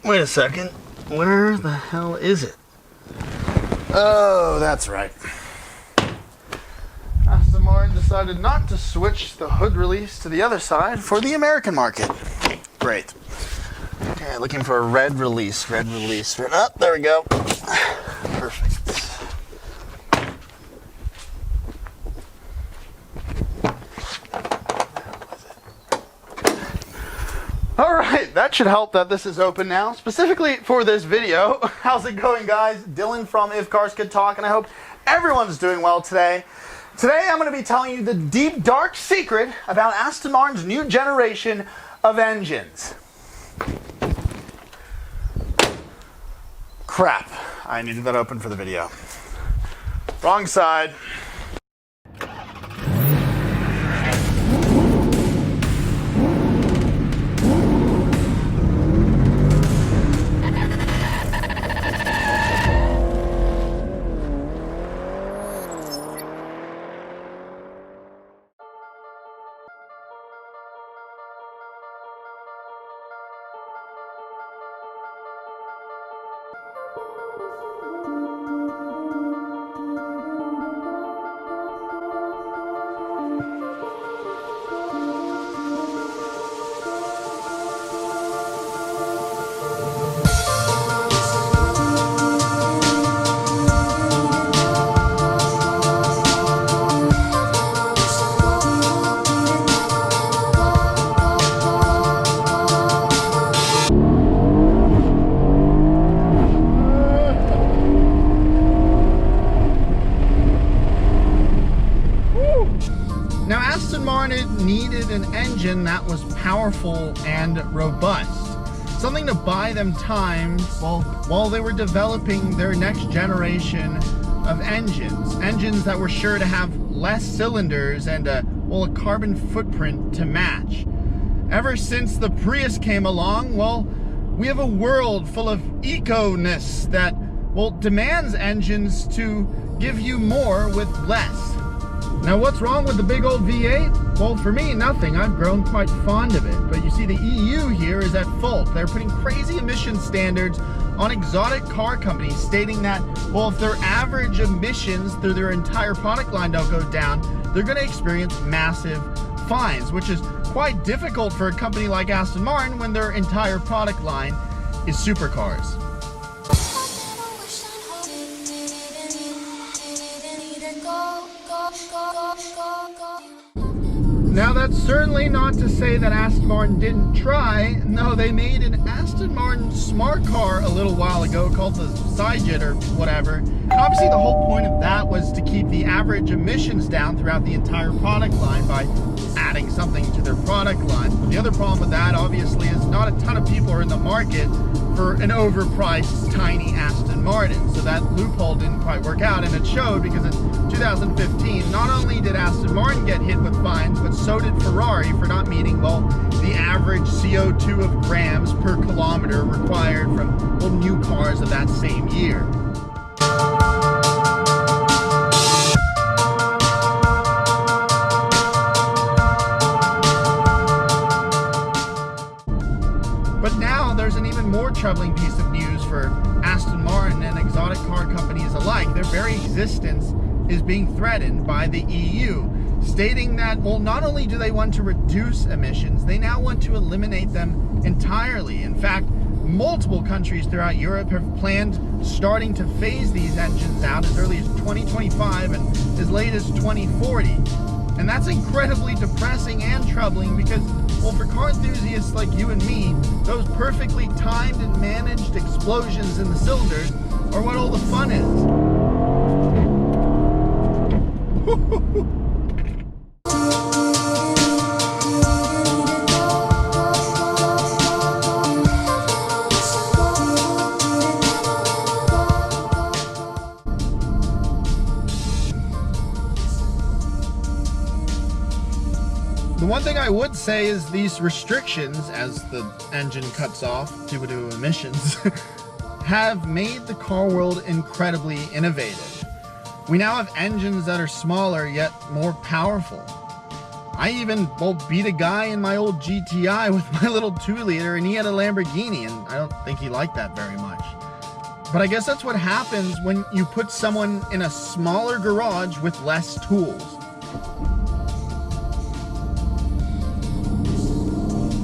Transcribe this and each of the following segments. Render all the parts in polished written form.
Wait a second. Where the hell is it? Oh, that's right. Aston Martin decided not to switch the hood release to the other side for the American market. Great. Okay, looking for a red release. Red release. Oh, there we go. Perfect. Alright, that should help that this is open now, specifically for this video. How's it going, guys? Dylan from If Cars Could Talk, and I hope everyone's doing well today. Today I'm going to be telling you the deep, dark secret about Aston Martin's new generation of engines. Crap, I needed that open for the video. Wrong side. Now, Aston Martin needed an engine that was powerful and robust. Something to buy them time while they were developing their next generation of engines. Engines that were sure to have less cylinders and a carbon footprint to match. Ever since the Prius came along, we have a world full of eco-ness that, demands engines to give you more with less. Now, what's wrong with the big old V8? Well, for me, nothing. I've grown quite fond of it. But you see, the EU here is at fault. They're putting crazy emission standards on exotic car companies, stating that, if their average emissions through their entire product line don't go down, they're going to experience massive fines, which is quite difficult for a company like Aston Martin when their entire product line is supercars. Now, that's certainly not to say that Aston Martin didn't try. No, they made an Aston Martin smart car a little while ago called the Cyjet or whatever. And obviously the whole point of that was to keep the average emissions down throughout the entire product line by adding something to their product line. The other problem with that, obviously, is not a ton of people are in the market for an overpriced, tiny Aston Martin. So that loophole didn't quite work out, and it showed because in 2015, not only did Aston Martin get hit with fines, but so did Ferrari for not meeting, the average CO2 of grams per kilometer required from, new cars of that same year. But now there's an even more troubling piece of news for Aston Martin and exotic car companies alike. Their very existence is being threatened by the EU, stating that, not only do they want to reduce emissions, they now want to eliminate them entirely. In fact, multiple countries throughout Europe have planned starting to phase these engines out as early as 2025 and as late as 2040. And that's incredibly depressing and troubling because, for car enthusiasts like you and me, those perfectly timed and managed explosions in the cylinders are what all the fun is. The one thing I would say is these restrictions, as the engine cuts off due to emissions, have made the car world incredibly innovative. We now have engines that are smaller yet more powerful. I even, well, beat a guy in my old GTI with my little 2-liter, and he had a Lamborghini, and I don't think he liked that very much. But I guess that's what happens when you put someone in a smaller garage with less tools.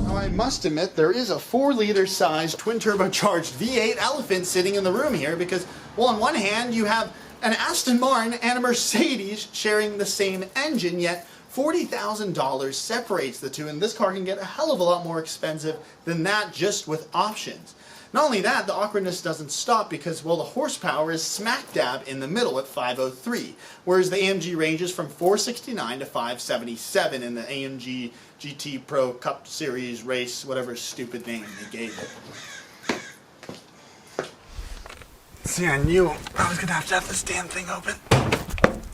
Now, I must admit, there is a 4-liter size twin turbocharged V8 Elephant sitting in the room here because, well, on one hand, you have an Aston Martin and a Mercedes sharing the same engine, yet $40,000 separates the two, and this car can get a hell of a lot more expensive than that just with options. Not only that, the awkwardness doesn't stop because, well, the horsepower is smack dab in the middle at 503, whereas the AMG ranges from 469 to 577 in the AMG GT Pro Cup Series race, whatever stupid name they gave it. See, I knew I was going to have this damn thing open.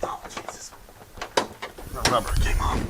Oh, Jesus. The rubber came off.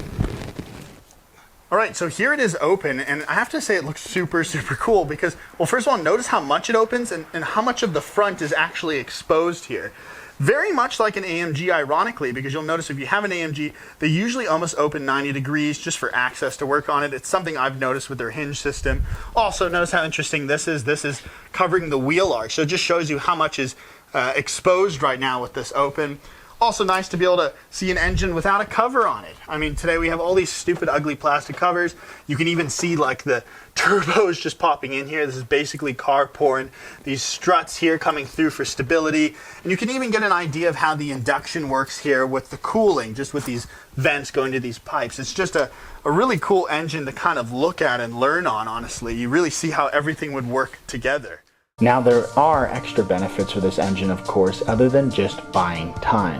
Alright, so here it is open, and I have to say it looks super, super cool because, well, first of all, notice how much it opens and how much of the front is actually exposed here. Very much like an AMG, ironically, because you'll notice if you have an AMG, they usually almost open 90 degrees just for access to work on it. It's something I've noticed with their hinge system. Also, notice how interesting this is. This is covering the wheel arch, so it just shows you how much is exposed right now with this open. Also nice to be able to see an engine without a cover on it. I mean, today we have all these stupid, ugly plastic covers. You can even see like the turbos just popping in here. This is basically car porn. These struts here coming through for stability. And you can even get an idea of how the induction works here with the cooling, just with these vents going to these pipes. It's just a really cool engine to kind of look at and learn on, honestly. You really see how everything would work together. Now there are extra benefits for this engine, of course, other than just buying time.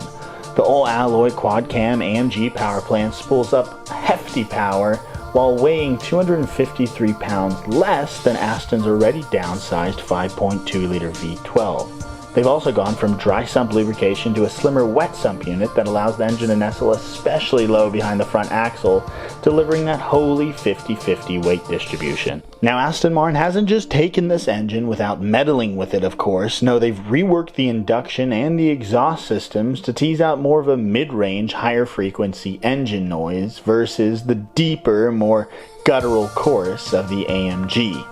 The all-alloy quad-cam AMG power plant spools up hefty power while weighing 253 pounds less than Aston's already downsized 5.2-liter V12. They've also gone from dry sump lubrication to a slimmer wet sump unit that allows the engine to nestle especially low behind the front axle, delivering that holy 50-50 weight distribution. Now, Aston Martin hasn't just taken this engine without meddling with it, of course. No, they've reworked the induction and the exhaust systems to tease out more of a mid-range, higher frequency engine noise versus the deeper, more guttural chorus of the AMG.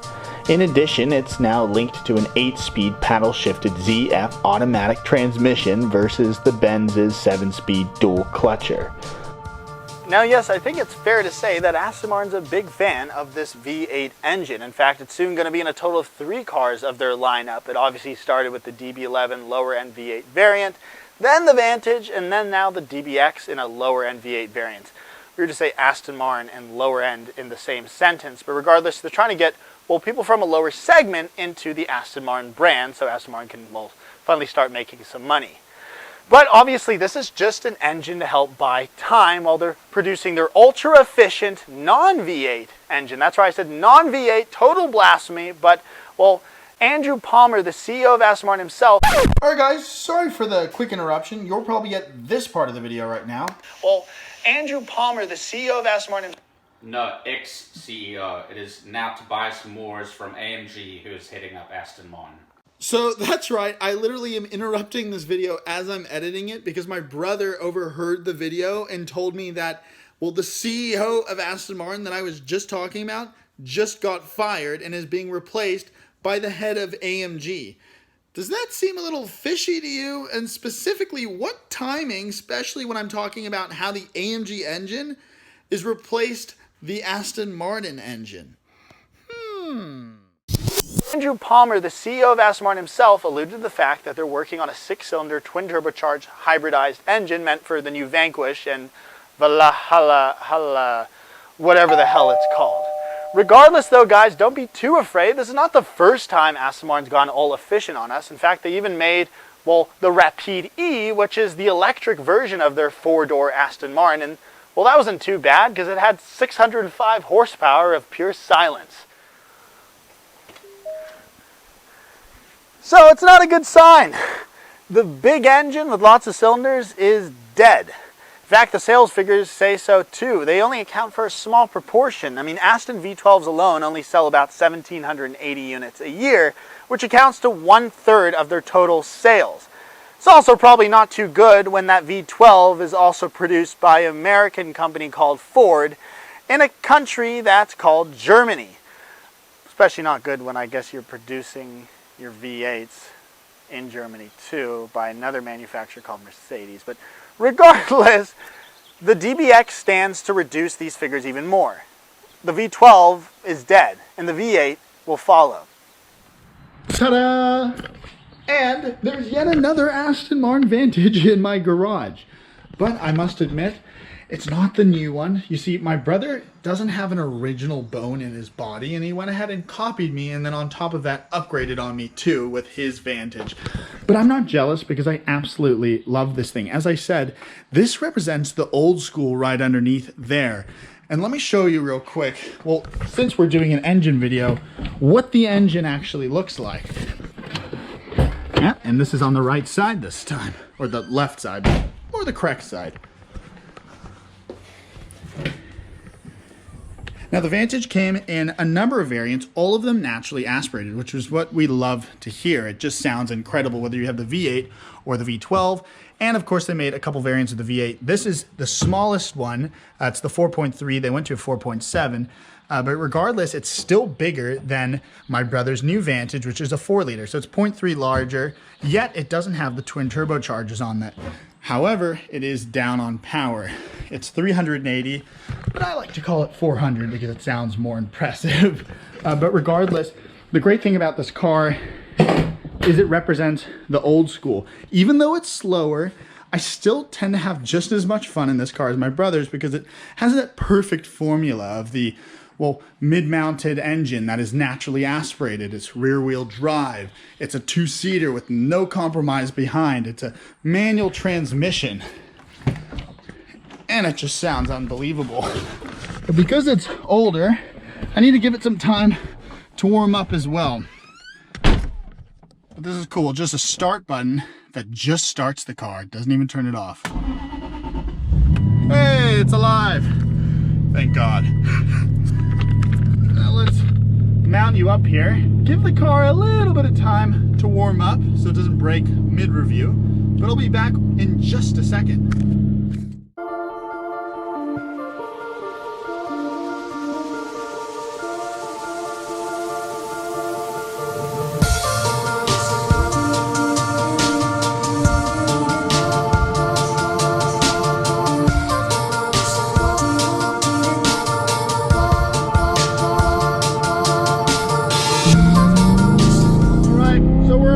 In addition, it's now linked to an 8-speed paddle-shifted ZF automatic transmission versus the Benz's 7-speed dual clutcher. Now, yes, I think it's fair to say that Aston Martin's a big fan of this V8 engine. In fact, it's soon going to be in a total of 3 cars of their lineup. It obviously started with the DB11 lower-end V8 variant, then the Vantage, and then now the DBX in a lower-end V8 variant. Weird to say Aston Martin and lower-end in the same sentence, but regardless, they're trying to get, well, people from a lower segment into the Aston Martin brand, so Aston Martin can, well, finally start making some money. But obviously, this is just an engine to help buy time while they're producing their ultra-efficient non-V8 engine. That's right, I said non-V8, total blasphemy, but, well, Andrew Palmer, the CEO of Aston Martin himself... Alright guys, sorry for the quick interruption. You'll probably get this part of the video right now. Well, Andrew Palmer, the CEO of Aston Martin... No, ex-CEO. It is now Tobias Moores from AMG who is heading up Aston Martin. So that's right, I literally am interrupting this video as I'm editing it because my brother overheard the video and told me that, well, the CEO of Aston Martin that I was just talking about just got fired and is being replaced by the head of AMG. Does that seem a little fishy to you? And specifically, what timing, especially when I'm talking about how the AMG engine is replaced the Aston Martin engine? Andrew Palmer, the CEO of Aston Martin himself, alluded to the fact that they're working on a 6-cylinder twin-turbocharged hybridized engine meant for the new Vanquish and Valhalla, whatever the hell it's called. Regardless though, guys, don't be too afraid. This is not the first time Aston Martin's gone all efficient on us. In fact, they even made, well, the Rapide E, which is the electric version of their 4-door Aston Martin. And, well, that wasn't too bad because it had 605 horsepower of pure silence. So it's not a good sign. The big engine with lots of cylinders is dead. In fact, the sales figures say so too. They only account for a small proportion. I mean, Aston V12s alone only sell about 1,780 units a year, which accounts to 1/3 of their total sales. It's also probably not too good when that V12 is also produced by an American company called Ford in a country that's called Germany. Especially not good when I guess you're producing your V8s in Germany too by another manufacturer called Mercedes. But regardless, the DBX stands to reduce these figures even more. The V12 is dead and the V8 will follow. Ta-da! And there's yet another Aston Martin Vantage in my garage. But I must admit, it's not the new one. You see, my brother doesn't have an original bone in his body, and he went ahead and copied me, and then on top of that, upgraded on me too with his Vantage. But I'm not jealous because I absolutely love this thing. As I said, this represents the old school right underneath there. And let me show you real quick, well, since we're doing an engine video, what the engine actually looks like. Yeah, and this is on the right side this time, or the left side, or the correct side. Now the Vantage came in a number of variants, all of them naturally aspirated, which is what we love to hear. It just sounds incredible whether you have the V8 or the V12. And of course they made a couple variants of the V8. This is the smallest one. It's the 4.3. They went to a 4.7. But regardless, it's still bigger than my brother's new Vantage, which is a 4-liter. So it's 0.3 larger, yet it doesn't have the twin turbochargers on that. However, it is down on power. It's 380, but I like to call it 400 because it sounds more impressive. But regardless, the great thing about this car is it represents the old school. Even though it's slower, I still tend to have just as much fun in this car as my brother's because it has that perfect formula of the, well, mid-mounted engine that is naturally aspirated. It's rear-wheel drive. It's a 2-seater with no compromise behind. It's a manual transmission. And it just sounds unbelievable. But because it's older, I need to give it some time to warm up as well. But this is cool, just a start button that just starts the car. It doesn't even turn it off. Hey, it's alive. Thank God. Now let's mount you up here. Give the car a little bit of time to warm up so it doesn't break mid-review. But I'll be back in just a second.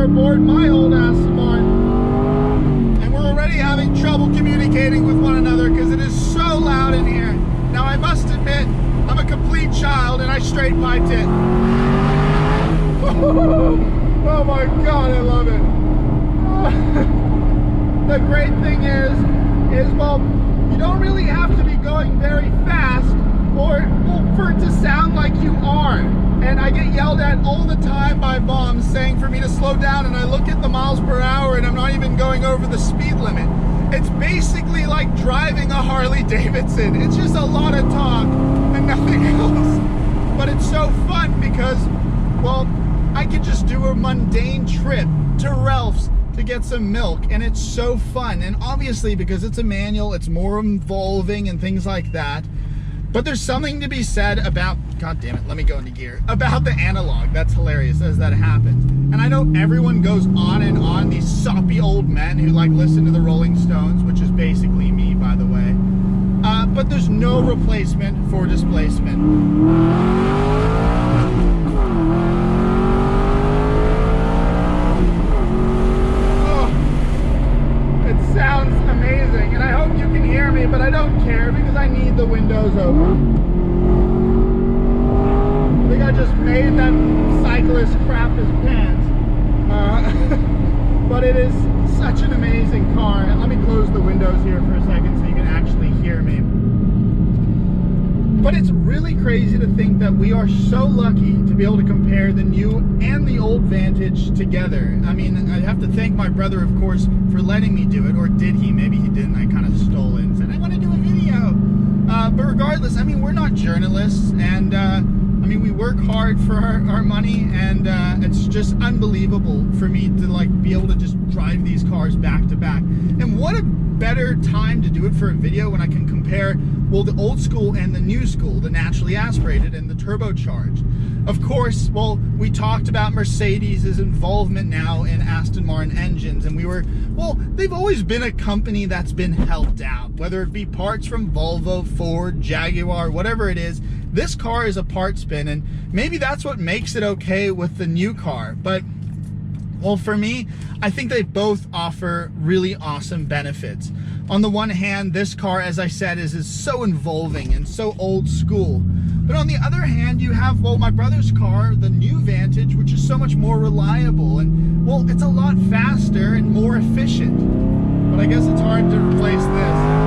Aboard my old Aston Martin, and we're already having trouble communicating with one another because it is so loud in here. Now I must admit, I'm a complete child and I straight piped it. Oh my God, I love it. The great thing is well, you don't really have to be going very fast for it to sound like you are. And I get yelled at all the time by moms saying for me to slow down, and I look at the miles per hour and I'm not even going over the speed limit. It's basically like driving a Harley Davidson. It's just a lot of talk and nothing else. But it's so fun because, well, I could just do a mundane trip to Ralph's to get some milk, and it's so fun. And obviously because it's a manual, it's more involving and things like that. But there's something to be said about, God damn it, let me go into gear, about the analog. That's hilarious as that happens. And I know everyone goes on and on, these soppy old men who like listen to the Rolling Stones, which is basically me, by the way. But there's no replacement for displacement. Sounds amazing, and I hope you can hear me, but I don't care because I need the windows open. I think I just made that cyclist crap his pants. But it is such an amazing car. And let me close the windows here for a second so you can actually hear me. But it's really crazy to think that we are so lucky to be able to compare the new and the old Vantage together. I mean, I have to thank my brother, of course, for letting me do it. Or did he? Maybe he didn't. I kind of stole it and said, I want to do a video. But regardless, I mean, we're not journalists. And I mean, we work hard for our money, and it's just unbelievable for me to like be able to just drive these cars back to back. And what a better time to do it for a video when I can compare, well, the old school and the new school, the naturally aspirated and the turbocharged. Of course, well, we talked about Mercedes's involvement now in Aston Martin engines, and they've always been a company that's been helped out, whether it be parts from Volvo, Ford, Jaguar, whatever it is. This car is a parts bin, and maybe that's what makes it okay with the new car. But, well, for me, I think they both offer really awesome benefits. On the one hand, this car, as I said, is so involving and so old school. But on the other hand, you have, well, my brother's car, the new Vantage, which is so much more reliable, and, well, it's a lot faster and more efficient. But I guess it's hard to replace this.